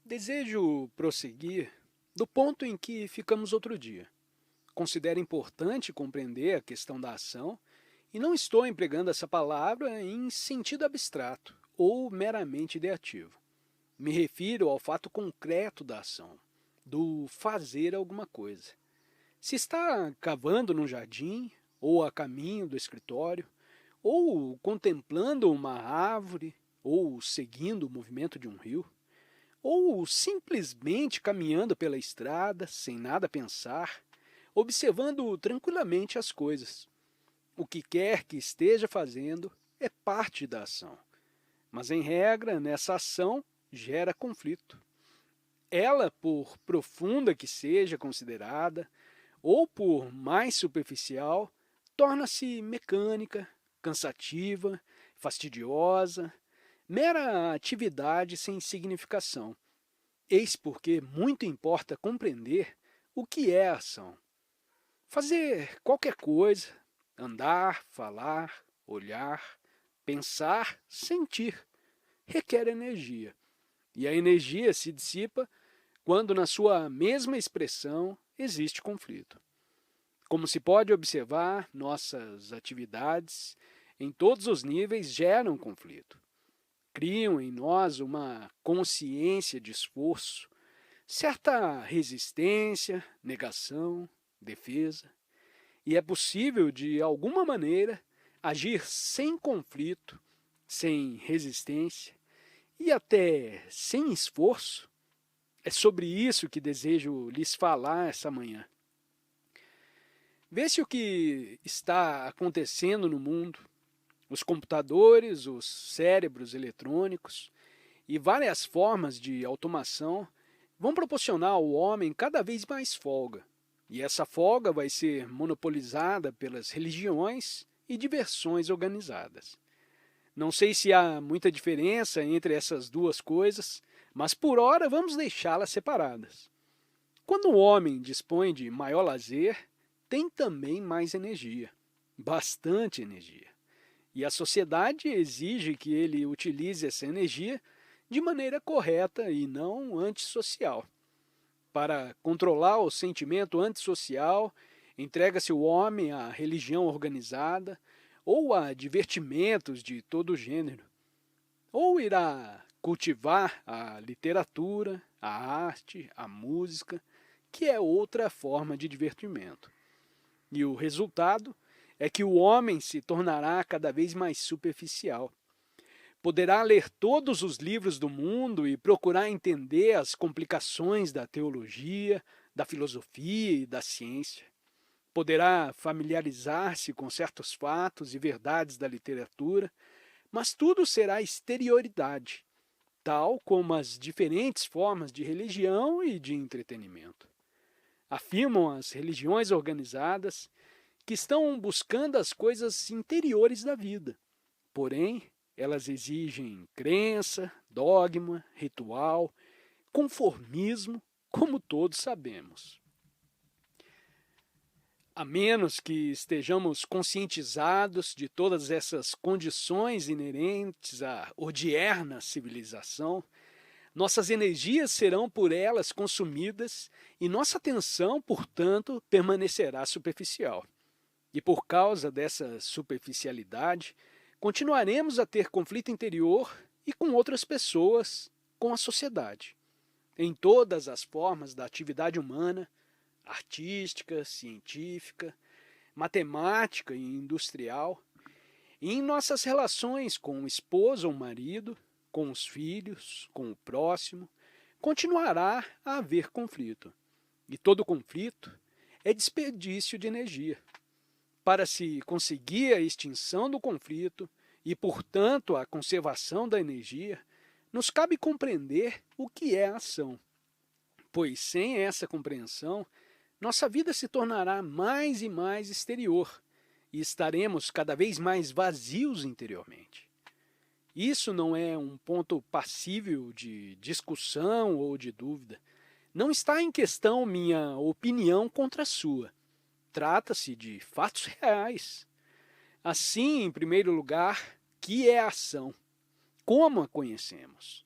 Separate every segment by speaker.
Speaker 1: Desejo prosseguir do ponto em que ficamos outro dia. Considero importante compreender a questão da ação e não estou empregando essa palavra em sentido abstrato ou meramente ideativo. Me refiro ao fato concreto da ação, do fazer alguma coisa. Se está cavando num jardim, ou a caminho do escritório, ou contemplando uma árvore, ou seguindo o movimento de um rio, ou simplesmente caminhando pela estrada, sem nada pensar, observando tranquilamente as coisas. O que quer que esteja fazendo é parte da ação. Mas, em regra, nessa ação gera conflito. Ela, por profunda que seja considerada, ou por mais superficial, torna-se mecânica, cansativa, fastidiosa, mera atividade sem significação. Eis porque muito importa compreender o que é a ação. Fazer qualquer coisa, andar, falar, olhar, pensar, sentir, requer energia. E a energia se dissipa quando, na sua mesma expressão, existe conflito. Como se pode observar, nossas atividades, em todos os níveis, geram conflito. Criam em nós uma consciência de esforço, certa resistência, negação, defesa, e é possível, de alguma maneira, agir sem conflito, sem resistência e até sem esforço. É sobre isso que desejo lhes falar essa manhã. Vê-se o que está acontecendo no mundo. Os computadores, os cérebros eletrônicos e várias formas de automação vão proporcionar ao homem cada vez mais folga. E essa folga vai ser monopolizada pelas religiões e diversões organizadas. Não sei se há muita diferença entre essas duas coisas, mas por hora vamos deixá-las separadas. Quando o homem dispõe de maior lazer, tem também mais energia, bastante energia. E a sociedade exige que ele utilize essa energia de maneira correta e não antissocial. Para controlar o sentimento antissocial, entrega-se o homem à religião organizada ou a divertimentos de todo gênero, ou irá cultivar a literatura, a arte, a música, que é outra forma de divertimento. E o resultado é que o homem se tornará cada vez mais superficial. Poderá ler todos os livros do mundo e procurar entender as complicações da teologia, da filosofia e da ciência. Poderá familiarizar-se com certos fatos e verdades da literatura, mas tudo será exterioridade, tal como as diferentes formas de religião e de entretenimento. Afirmam as religiões organizadas que estão buscando as coisas interiores da vida. Porém, elas exigem crença, dogma, ritual, conformismo, como todos sabemos. A menos que estejamos conscientizados de todas essas condições inerentes à odierna civilização, nossas energias serão por elas consumidas e nossa atenção, portanto, permanecerá superficial. E por causa dessa superficialidade, continuaremos a ter conflito interior e com outras pessoas, com a sociedade. Em todas as formas da atividade humana, artística, científica, matemática e industrial, e em nossas relações com o esposo ou marido, com os filhos, com o próximo, continuará a haver conflito. E todo conflito é desperdício de energia. Para se conseguir a extinção do conflito e, portanto, a conservação da energia, nos cabe compreender o que é a ação, pois sem essa compreensão, nossa vida se tornará mais e mais exterior e estaremos cada vez mais vazios interiormente. Isso não é um ponto passível de discussão ou de dúvida. Não está em questão minha opinião contra a sua. Trata-se de fatos reais. Assim, em primeiro lugar, que é a ação? Como a conhecemos?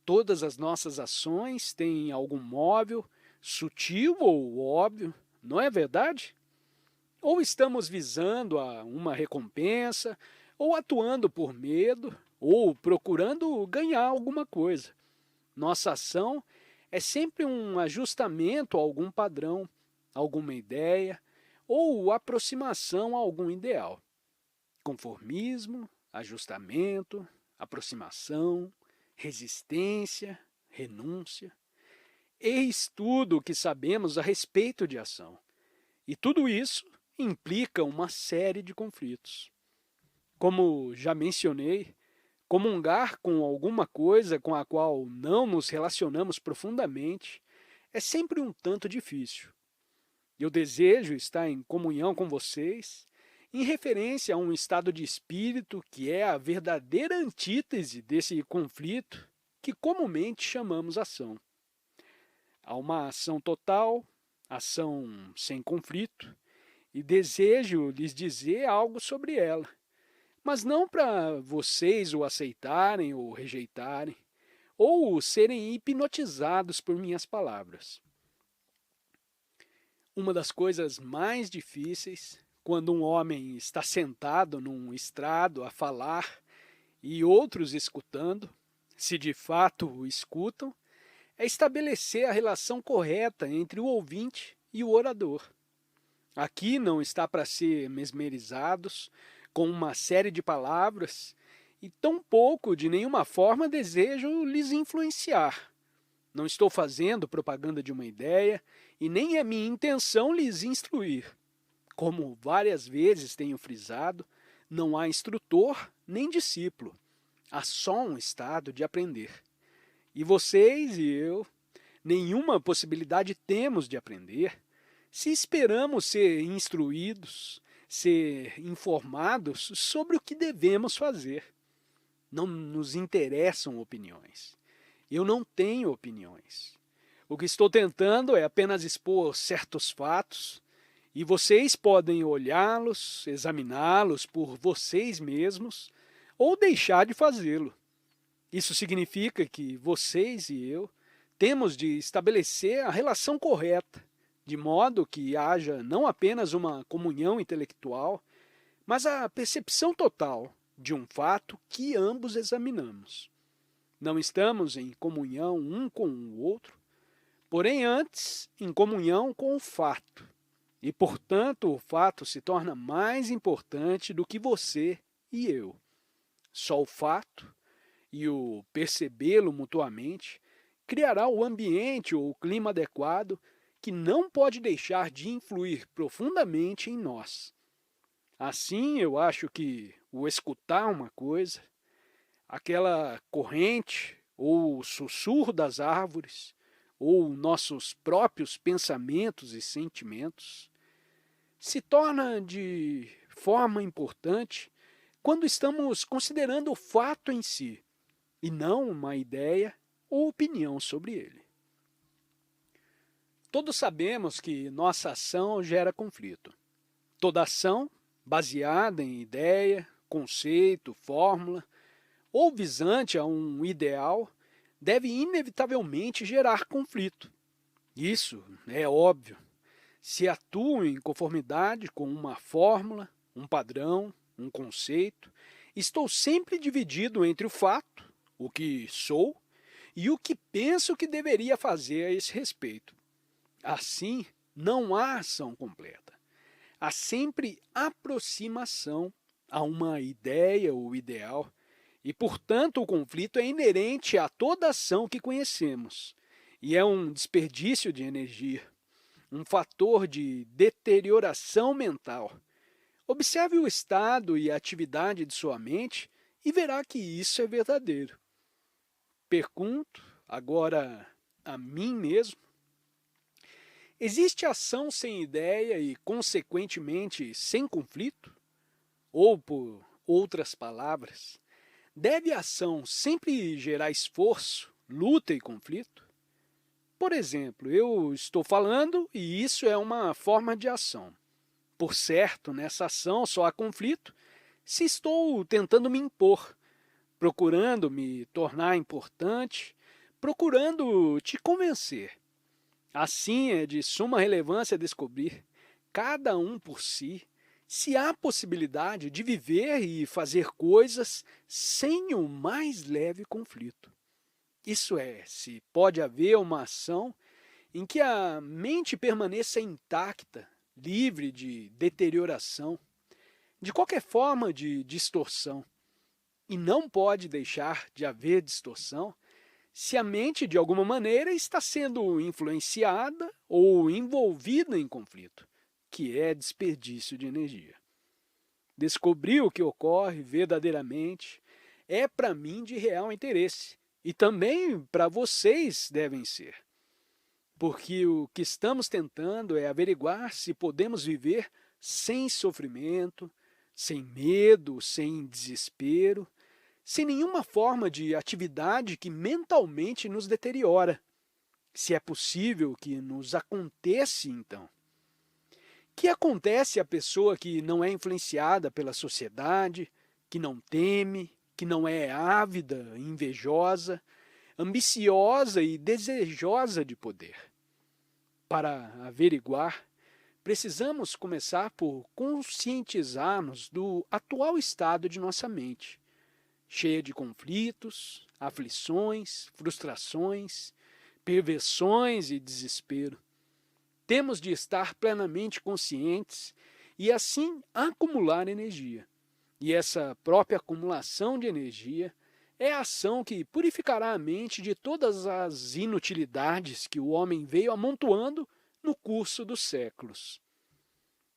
Speaker 1: Todas as nossas ações têm algum móvel, sutil ou óbvio, não é verdade? Ou estamos visando a uma recompensa, ou atuando por medo, ou procurando ganhar alguma coisa. Nossa ação é sempre um ajustamento a algum padrão, alguma ideia, ou aproximação a algum ideal. Conformismo, ajustamento, aproximação, resistência, renúncia. Eis tudo o que sabemos a respeito de ação. E tudo isso implica uma série de conflitos. Como já mencionei, comungar com alguma coisa com a qual não nos relacionamos profundamente é sempre um tanto difícil. Eu desejo estar em comunhão com vocês, em referência a um estado de espírito que é a verdadeira antítese desse conflito que comumente chamamos ação. Há uma ação total, ação sem conflito, e desejo lhes dizer algo sobre ela, mas não para vocês o aceitarem ou rejeitarem, ou serem hipnotizados por minhas palavras. Uma das coisas mais difíceis, quando um homem está sentado num estrado a falar e outros escutando, se de fato o escutam, é estabelecer a relação correta entre o ouvinte e o orador. Aqui não está para ser mesmerizados com uma série de palavras e tampouco de nenhuma forma desejo lhes influenciar. Não estou fazendo propaganda de uma ideia e nem é minha intenção lhes instruir. Como várias vezes tenho frisado, não há instrutor nem discípulo. Há só um estado de aprender. E vocês e eu, nenhuma possibilidade temos de aprender se esperamos ser instruídos, ser informados sobre o que devemos fazer. Não nos interessam opiniões. Eu não tenho opiniões. O que estou tentando é apenas expor certos fatos e vocês podem olhá-los, examiná-los por vocês mesmos ou deixar de fazê-lo. Isso significa que vocês e eu temos de estabelecer a relação correta, de modo que haja não apenas uma comunhão intelectual, mas a percepção total de um fato que ambos examinamos. Não estamos em comunhão um com o outro, porém antes em comunhão com o fato. E, portanto, o fato se torna mais importante do que você e eu. Só o fato e o percebê-lo mutuamente criará o ambiente ou o clima adequado que não pode deixar de influir profundamente em nós. Assim, eu acho que o escutar uma coisa, aquela corrente ou o sussurro das árvores, ou nossos próprios pensamentos e sentimentos, se torna de forma importante quando estamos considerando o fato em si, e não uma ideia ou opinião sobre ele. Todos sabemos que nossa ação gera conflito. Toda ação, baseada em ideia, conceito, fórmula, ou visante a um ideal, deve inevitavelmente gerar conflito. Isso é óbvio. Se atuo em conformidade com uma fórmula, um padrão, um conceito, estou sempre dividido entre o fato, o que sou, e o que penso que deveria fazer a esse respeito. Assim, não há ação completa. Há sempre aproximação a uma ideia ou ideal, e, portanto, o conflito é inerente a toda ação que conhecemos, e é um desperdício de energia, um fator de deterioração mental. Observe o estado e a atividade de sua mente e verá que isso é verdadeiro. Pergunto agora a mim mesmo: existe ação sem ideia e, consequentemente, sem conflito? Ou, por outras palavras, deve a ação sempre gerar esforço, luta e conflito? Por exemplo, eu estou falando e isso é uma forma de ação. Por certo, nessa ação só há conflito se estou tentando me impor, procurando me tornar importante, procurando te convencer. Assim, é de suma relevância descobrir, cada um por si, se há possibilidade de viver e fazer coisas sem o mais leve conflito. Isso é, se pode haver uma ação em que a mente permaneça intacta, livre de deterioração, de qualquer forma de distorção. E não pode deixar de haver distorção se a mente, de alguma maneira, está sendo influenciada ou envolvida em conflito, que é desperdício de energia. Descobrir o que ocorre verdadeiramente é, para mim, de real interesse. E também para vocês devem ser. Porque o que estamos tentando é averiguar se podemos viver sem sofrimento, sem medo, sem desespero, sem nenhuma forma de atividade que mentalmente nos deteriora. Se é possível que nos aconteça, então. O que acontece à pessoa que não é influenciada pela sociedade, que não teme, que não é ávida, invejosa, ambiciosa e desejosa de poder? Para averiguar, precisamos começar por conscientizar-nos do atual estado de nossa mente, cheia de conflitos, aflições, frustrações, perversões e desespero. Temos de estar plenamente conscientes e assim acumular energia. E essa própria acumulação de energia é a ação que purificará a mente de todas as inutilidades que o homem veio amontoando no curso dos séculos.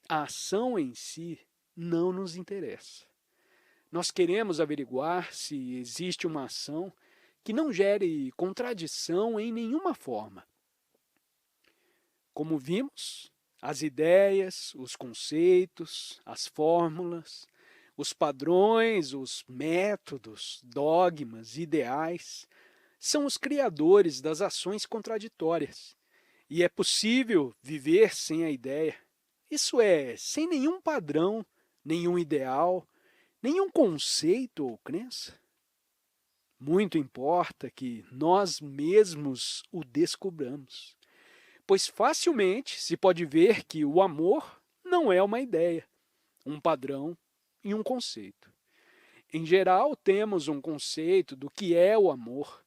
Speaker 1: A ação em si não nos interessa. Nós queremos averiguar se existe uma ação que não gere contradição em nenhuma forma. Como vimos, as ideias, os conceitos, as fórmulas, os padrões, os métodos, dogmas, ideais, são os criadores das ações contraditórias. E é possível viver sem a ideia. Isso é, sem nenhum padrão, nenhum ideal, nenhum conceito ou crença. Muito importa que nós mesmos o descobramos, pois facilmente se pode ver que o amor não é uma ideia, um padrão e um conceito. Em geral, temos um conceito do que é o amor,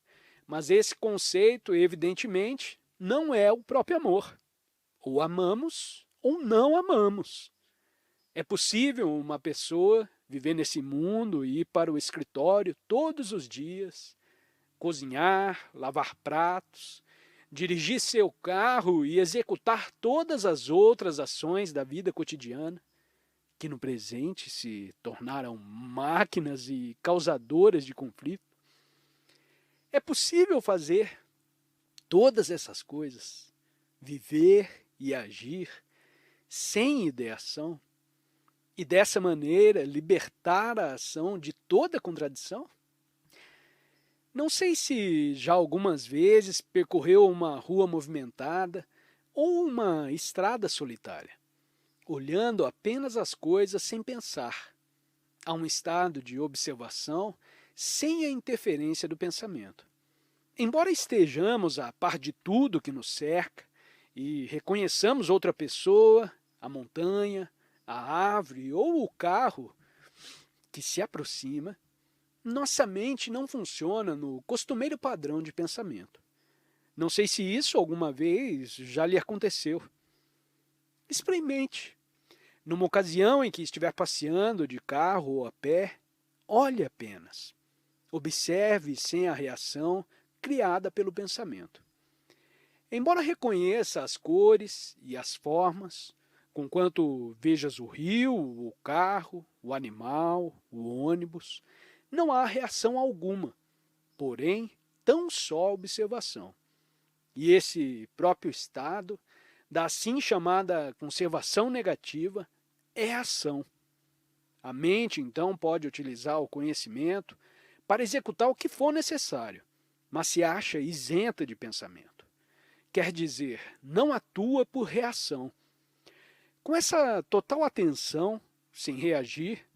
Speaker 1: mas esse conceito, evidentemente, não é o próprio amor. Ou amamos ou não amamos. É possível uma pessoa viver nesse mundo e ir para o escritório todos os dias, cozinhar, lavar pratos, dirigir seu carro e executar todas as outras ações da vida cotidiana, que no presente se tornaram máquinas e causadoras de conflito. É possível fazer todas essas coisas, viver e agir sem ideação, e dessa maneira libertar a ação de toda contradição? Não sei se já algumas vezes percorreu uma rua movimentada ou uma estrada solitária, olhando apenas as coisas sem pensar. Há um estado de observação sem a interferência do pensamento. Embora estejamos a par de tudo que nos cerca e reconheçamos outra pessoa, a montanha, a árvore ou o carro que se aproxima, nossa mente não funciona no costumeiro padrão de pensamento. Não sei se isso alguma vez já lhe aconteceu. Experimente. Numa ocasião em que estiver passeando de carro ou a pé, olhe apenas. Observe sem a reação criada pelo pensamento. Embora reconheça as cores e as formas, conquanto vejas o rio, o carro, o animal, o ônibus, não há reação alguma, porém, tão só observação. E esse próprio estado, da assim chamada conservação negativa, é ação. A mente, então, pode utilizar o conhecimento para executar o que for necessário, mas se acha isenta de pensamento. Quer dizer, não atua por reação. Com essa total atenção, sem reagir,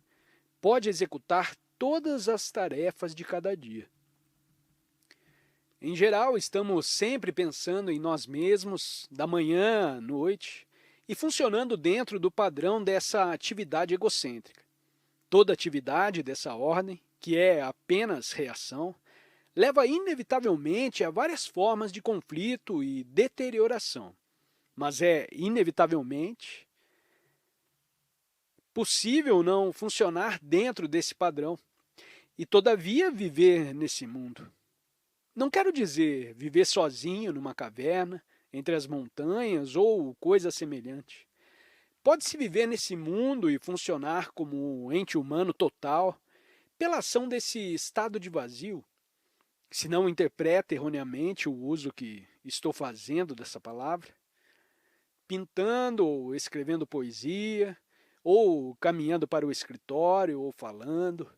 Speaker 1: pode executar todas as tarefas de cada dia. Em geral, estamos sempre pensando em nós mesmos, da manhã à noite, e funcionando dentro do padrão dessa atividade egocêntrica. Toda atividade dessa ordem, que é apenas reação, leva inevitavelmente a várias formas de conflito e deterioração. Mas é inevitavelmente possível não funcionar dentro desse padrão e, todavia, viver nesse mundo. Não quero dizer viver sozinho numa caverna, entre as montanhas ou coisa semelhante. Pode-se viver nesse mundo e funcionar como um ente humano total pela ação desse estado de vazio. Se não interpreta erroneamente o uso que estou fazendo dessa palavra, pintando ou escrevendo poesia, ou caminhando para o escritório ou falando,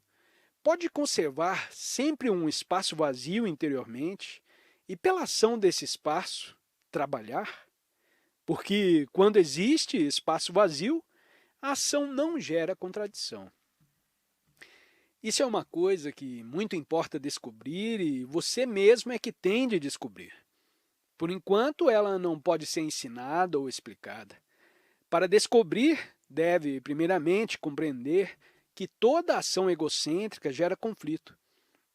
Speaker 1: pode conservar sempre um espaço vazio interiormente e, pela ação desse espaço, trabalhar? Porque quando existe espaço vazio, a ação não gera contradição. Isso é uma coisa que muito importa descobrir e você mesmo é que tem de descobrir. Por enquanto, ela não pode ser ensinada ou explicada. Para descobrir, deve primeiramente compreender que toda ação egocêntrica gera conflito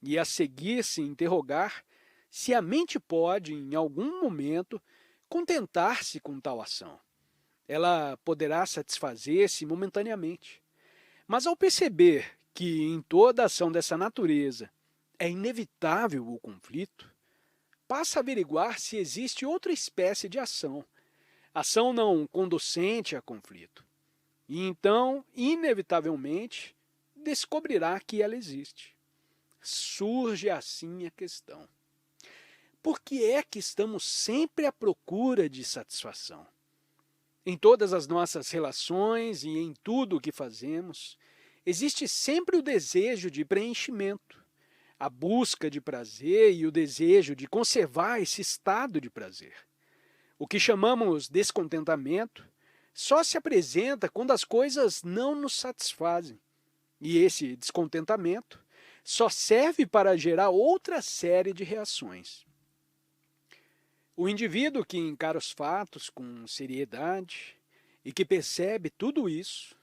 Speaker 1: e, a seguir, se interrogar se a mente pode, em algum momento, contentar-se com tal ação. Ela poderá satisfazer-se momentaneamente. Mas ao perceber que em toda ação dessa natureza é inevitável o conflito, passa a averiguar se existe outra espécie de ação não conducente a conflito. E então, inevitavelmente, descobrirá que ela existe. Surge assim a questão: por que é que estamos sempre à procura de satisfação? Em todas as nossas relações e em tudo o que fazemos, existe sempre o desejo de preenchimento, a busca de prazer e o desejo de conservar esse estado de prazer. O que chamamos descontentamento só se apresenta quando as coisas não nos satisfazem. E esse descontentamento só serve para gerar outra série de reações. O indivíduo que encara os fatos com seriedade e que percebe tudo isso,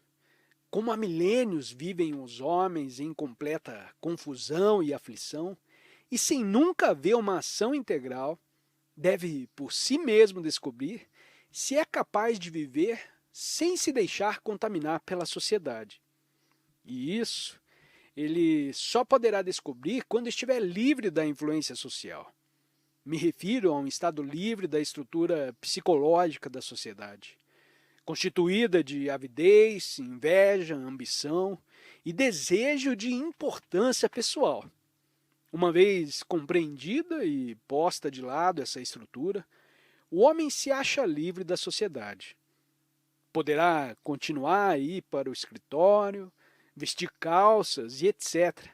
Speaker 1: como há milênios vivem os homens em completa confusão e aflição, e sem nunca ver uma ação integral, deve por si mesmo descobrir se é capaz de viver sem se deixar contaminar pela sociedade. E isso ele só poderá descobrir quando estiver livre da influência social. Me refiro a um estado livre da estrutura psicológica da sociedade, constituída de avidez, inveja, ambição e desejo de importância pessoal. Uma vez compreendida e posta de lado essa estrutura, o homem se acha livre da sociedade. Poderá continuar a ir para o escritório, vestir calças e etc.,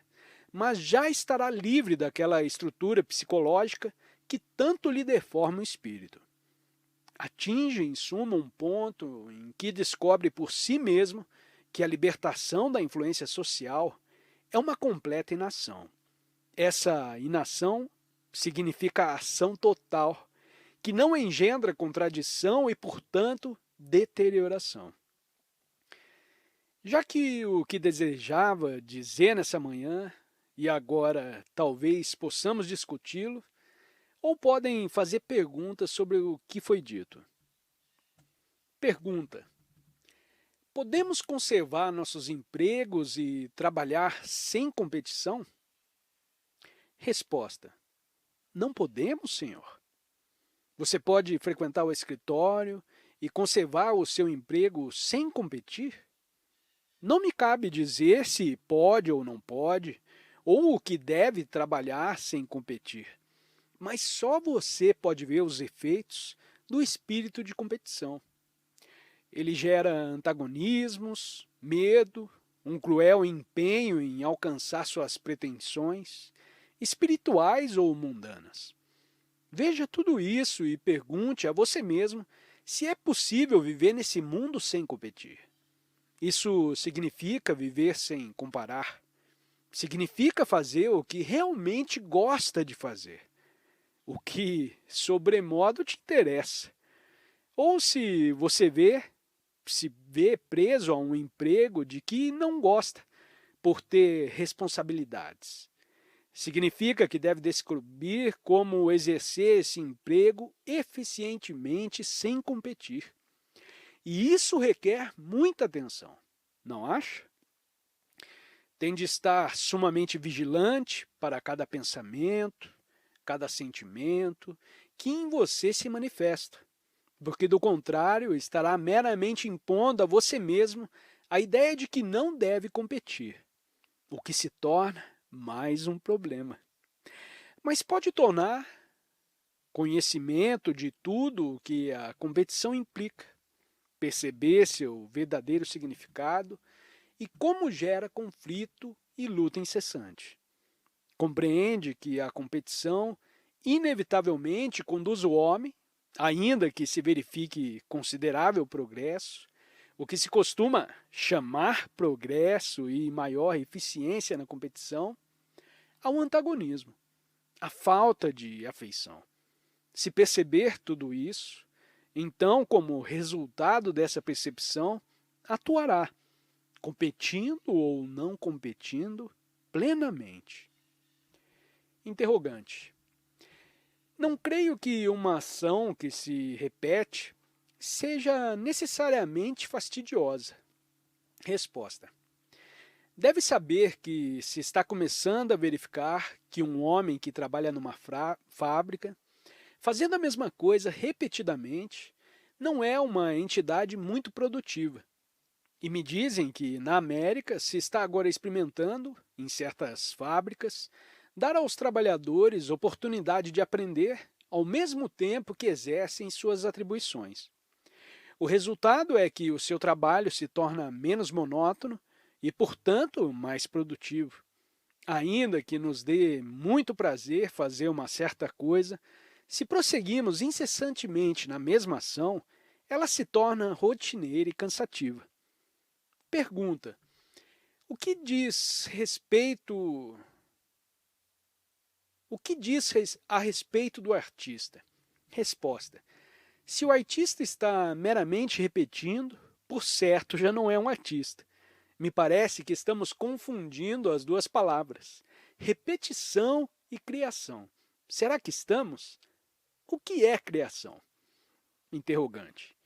Speaker 1: mas já estará livre daquela estrutura psicológica que tanto lhe deforma o espírito. Atinge, em suma, um ponto em que descobre por si mesmo que a libertação da influência social é uma completa inação. Essa inação significa a ação total, que não engendra contradição e, portanto, deterioração. Já que o que desejava dizer nessa manhã, e agora talvez possamos discuti-lo, ou podem fazer perguntas sobre o que foi dito. Pergunta: podemos conservar nossos empregos e trabalhar sem competição? Resposta: não podemos, senhor. Você pode frequentar o escritório e conservar o seu emprego sem competir? Não me cabe dizer se pode ou não pode, ou o que deve trabalhar sem competir. Mas só você pode ver os efeitos do espírito de competição. Ele gera antagonismos, medo, um cruel empenho em alcançar suas pretensões, espirituais ou mundanas. Veja tudo isso e pergunte a você mesmo se é possível viver nesse mundo sem competir. Isso significa viver sem comparar. Significa fazer o que realmente gosta de fazer. o que sobremodo te interessa, ou se vê preso a um emprego de que não gosta por ter responsabilidades. Significa que deve descobrir como exercer esse emprego eficientemente sem competir. E isso requer muita atenção, não acha? Tem de estar sumamente vigilante para cada pensamento, cada sentimento que em você se manifesta, porque do contrário estará meramente impondo a você mesmo a ideia de que não deve competir, o que se torna mais um problema. Mas pode tornar conhecimento de tudo o que a competição implica, perceber seu verdadeiro significado e como gera conflito e luta incessante. Compreende que a competição inevitavelmente conduz o homem, ainda que se verifique considerável progresso, o que se costuma chamar progresso e maior eficiência na competição, ao antagonismo, à falta de afeição. Se perceber tudo isso, então, como resultado dessa percepção, atuará, competindo ou não competindo, plenamente. Interrogante. Não creio que uma ação que se repete seja necessariamente fastidiosa. Resposta. Deve saber que se está começando a verificar que um homem que trabalha numa fábrica, fazendo a mesma coisa repetidamente, não é uma entidade muito produtiva. E me dizem que na América se está agora experimentando, em certas fábricas, dar aos trabalhadores oportunidade de aprender ao mesmo tempo que exercem suas atribuições. O resultado é que o seu trabalho se torna menos monótono e, portanto, mais produtivo. Ainda que nos dê muito prazer fazer uma certa coisa, se prosseguimos incessantemente na mesma ação, ela se torna rotineira e cansativa. Pergunta: o que diz a respeito do artista? Resposta: se o artista está meramente repetindo, por certo já não é um artista. Me parece que estamos confundindo as duas palavras, repetição e criação. Será que estamos? O que é criação? Interrogante.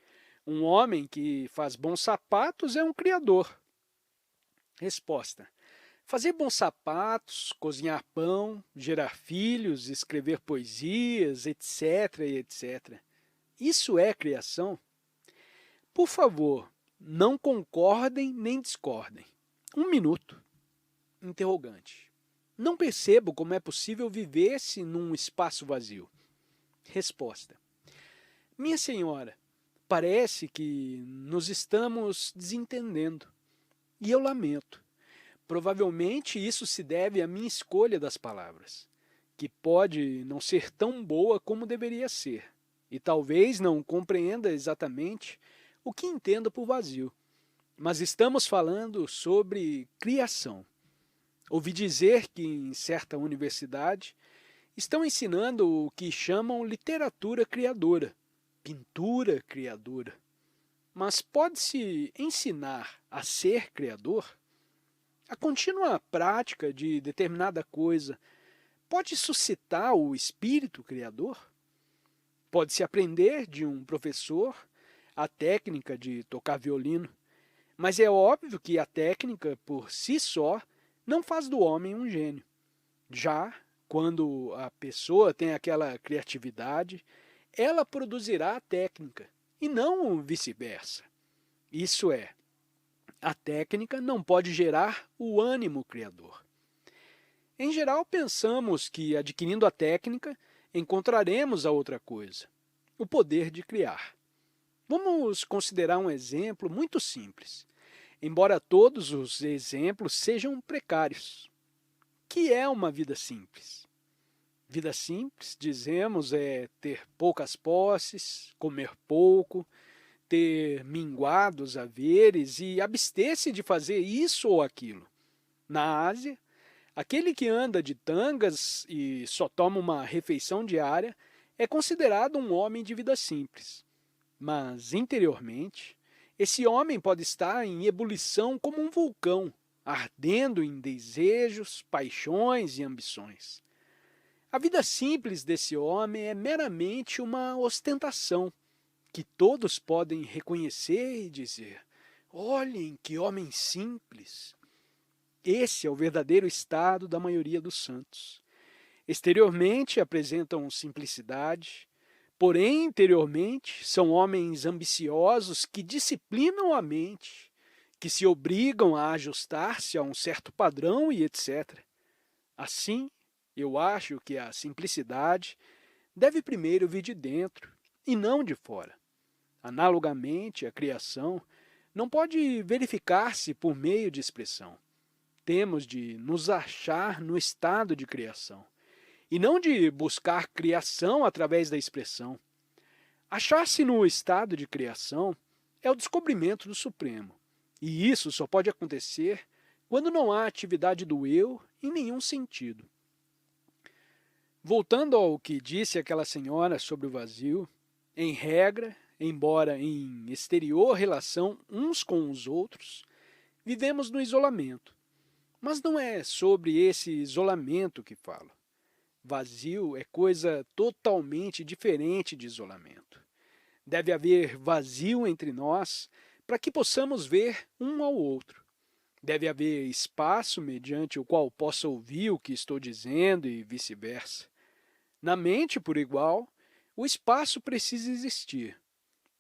Speaker 1: Um homem que faz bons sapatos é um criador. Resposta. Fazer bons sapatos, cozinhar pão, gerar filhos, escrever poesias, etc, etc. Isso é criação? Por favor, não concordem nem discordem. 1 minuto. Interrogante. Não percebo como é possível viver-se num espaço vazio. Resposta. Minha senhora, parece que nos estamos desentendendo. E eu lamento. Provavelmente isso se deve à minha escolha das palavras, que pode não ser tão boa como deveria ser, e talvez não compreenda exatamente o que entendo por vazio. Mas estamos falando sobre criação. Ouvi dizer que em certa universidade estão ensinando o que chamam literatura criadora, pintura criadora. Mas pode-se ensinar a ser criador? A contínua prática de determinada coisa pode suscitar o espírito criador? Pode-se aprender de um professor a técnica de tocar violino, mas é óbvio que a técnica, por si só, não faz do homem um gênio. Já quando a pessoa tem aquela criatividade, ela produzirá a técnica, e não vice-versa. Isso é, a técnica não pode gerar o ânimo criador. Em geral, pensamos que, adquirindo a técnica, encontraremos a outra coisa, o poder de criar. Vamos considerar um exemplo muito simples, embora todos os exemplos sejam precários. Que é uma vida simples? Vida simples, dizemos, é ter poucas posses, comer pouco, ter minguados haveres e abster-se de fazer isso ou aquilo. Na Ásia, Aquele que anda de tangas e só toma uma refeição diária é considerado um homem de vida simples. Mas, interiormente, esse homem pode estar em ebulição como um vulcão, ardendo em desejos, paixões e ambições. A vida simples desse homem é meramente uma ostentação, que todos podem reconhecer e dizer: olhem que homem simples! Esse é o verdadeiro estado da maioria dos santos. Exteriormente apresentam simplicidade, porém interiormente são homens ambiciosos que disciplinam a mente, que se obrigam a ajustar-se a um certo padrão e etc. Assim, eu acho que a simplicidade deve primeiro vir de dentro e não de fora. Analogamente, a criação não pode verificar-se por meio de expressão. Temos de nos achar no estado de criação, e não de buscar criação através da expressão. Achar-se no estado de criação é o descobrimento do Supremo, e isso só pode acontecer quando não há atividade do eu em nenhum sentido. Voltando ao que disse aquela senhora sobre o vazio, em regra, embora em exterior relação uns com os outros, vivemos no isolamento. Mas não é sobre esse isolamento que falo. Vazio é coisa totalmente diferente de isolamento. Deve haver vazio entre nós para que possamos ver um ao outro. Deve haver espaço mediante o qual possa ouvir o que estou dizendo e vice-versa. Na mente, por igual, o espaço precisa existir.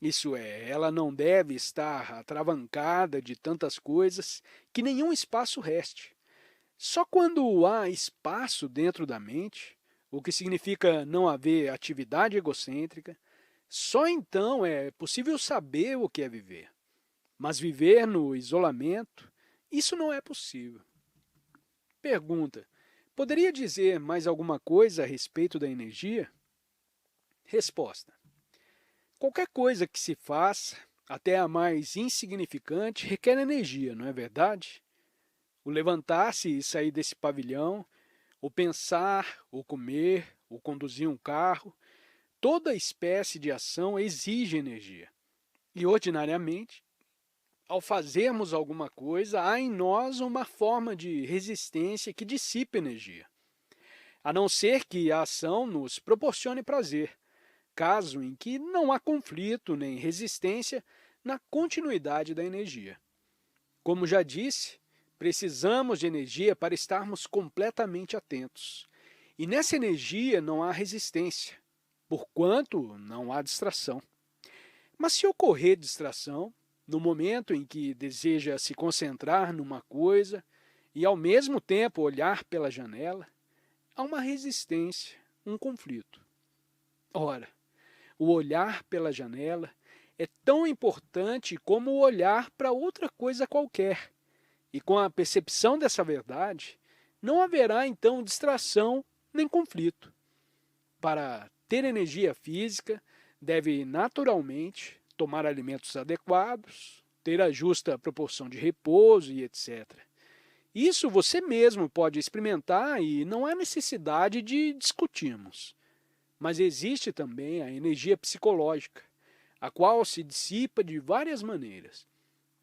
Speaker 1: Isso é, ela não deve estar atravancada de tantas coisas que nenhum espaço reste. Só quando há espaço dentro da mente, o que significa não haver atividade egocêntrica, só então é possível saber o que é viver. Mas viver no isolamento, isso não é possível. Pergunta: poderia dizer mais alguma coisa a respeito da energia? Resposta: qualquer coisa que se faça, até a mais insignificante, requer energia, não é verdade? O levantar-se e sair desse pavilhão, o pensar, o comer, o conduzir um carro, toda espécie de ação exige energia. E, ordinariamente, ao fazermos alguma coisa, há em nós uma forma de resistência que dissipa energia. A não ser que a ação nos proporcione prazer, caso em que não há conflito nem resistência na continuidade da energia. Como já disse, precisamos de energia para estarmos completamente atentos. E nessa energia não há resistência, porquanto não há distração. Mas se ocorrer distração, no momento em que deseja se concentrar numa coisa e ao mesmo tempo olhar pela janela, há uma resistência, um conflito. Ora, o olhar pela janela é tão importante como o olhar para outra coisa qualquer. E com a percepção dessa verdade, não haverá então distração nem conflito. Para ter energia física, deve naturalmente tomar alimentos adequados, ter a justa proporção de repouso e etc. Isso você mesmo pode experimentar e não há necessidade de discutirmos. Mas existe também a energia psicológica, a qual se dissipa de várias maneiras.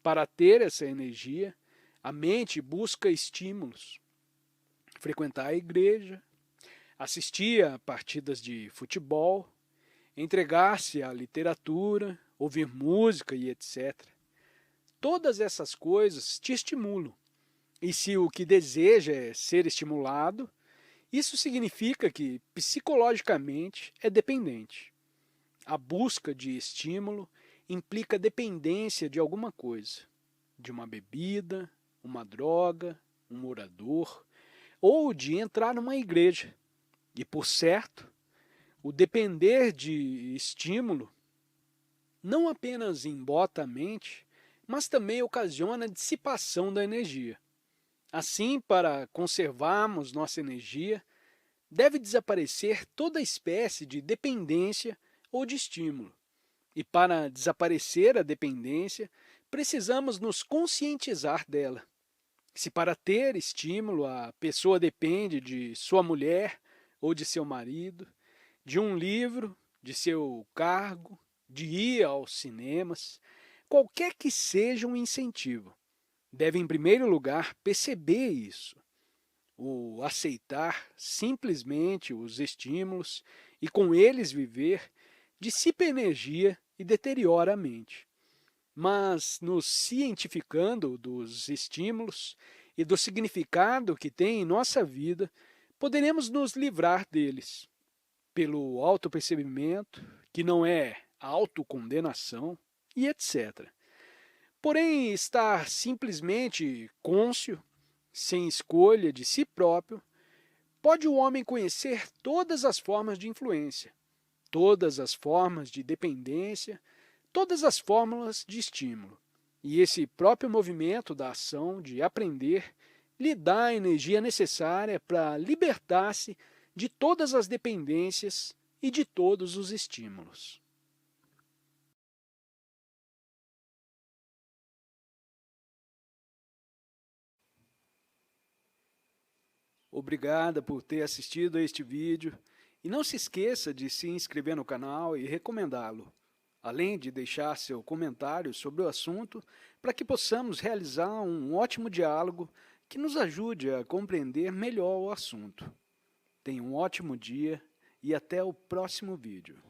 Speaker 1: Para ter essa energia, a mente busca estímulos. Frequentar a igreja, assistir a partidas de futebol, entregar-se à literatura, ouvir música e etc. Todas essas coisas te estimulam. E se o que deseja é ser estimulado, isso significa que psicologicamente é dependente. A busca de estímulo implica dependência de alguma coisa, de uma bebida, uma droga, um orador, ou de entrar numa igreja. E, por certo, o depender de estímulo não apenas embota a mente, mas também ocasiona a dissipação da energia. Assim, para conservarmos nossa energia, deve desaparecer toda espécie de dependência ou de estímulo. E para desaparecer a dependência, precisamos nos conscientizar dela. Se para ter estímulo a pessoa depende de sua mulher ou de seu marido, de um livro, de seu cargo, de ir aos cinemas, qualquer que seja um incentivo, deve em primeiro lugar perceber isso, o aceitar simplesmente os estímulos e com eles viver, dissipa energia e deteriora a mente. Mas nos cientificando dos estímulos e do significado que tem em nossa vida, poderemos nos livrar deles, pelo autopercebimento, que não é autocondenação, e etc. Porém, estar simplesmente cônscio, sem escolha de si próprio, pode o homem conhecer todas as formas de influência, todas as formas de dependência, todas as fórmulas de estímulo. E esse próprio movimento da ação de aprender lhe dá a energia necessária para libertar-se de todas as dependências e de todos os estímulos. Obrigada por ter assistido a este vídeo e não se esqueça de se inscrever no canal e recomendá-lo, além de deixar seu comentário sobre o assunto para que possamos realizar um ótimo diálogo que nos ajude a compreender melhor o assunto. Tenha um ótimo dia e até o próximo vídeo.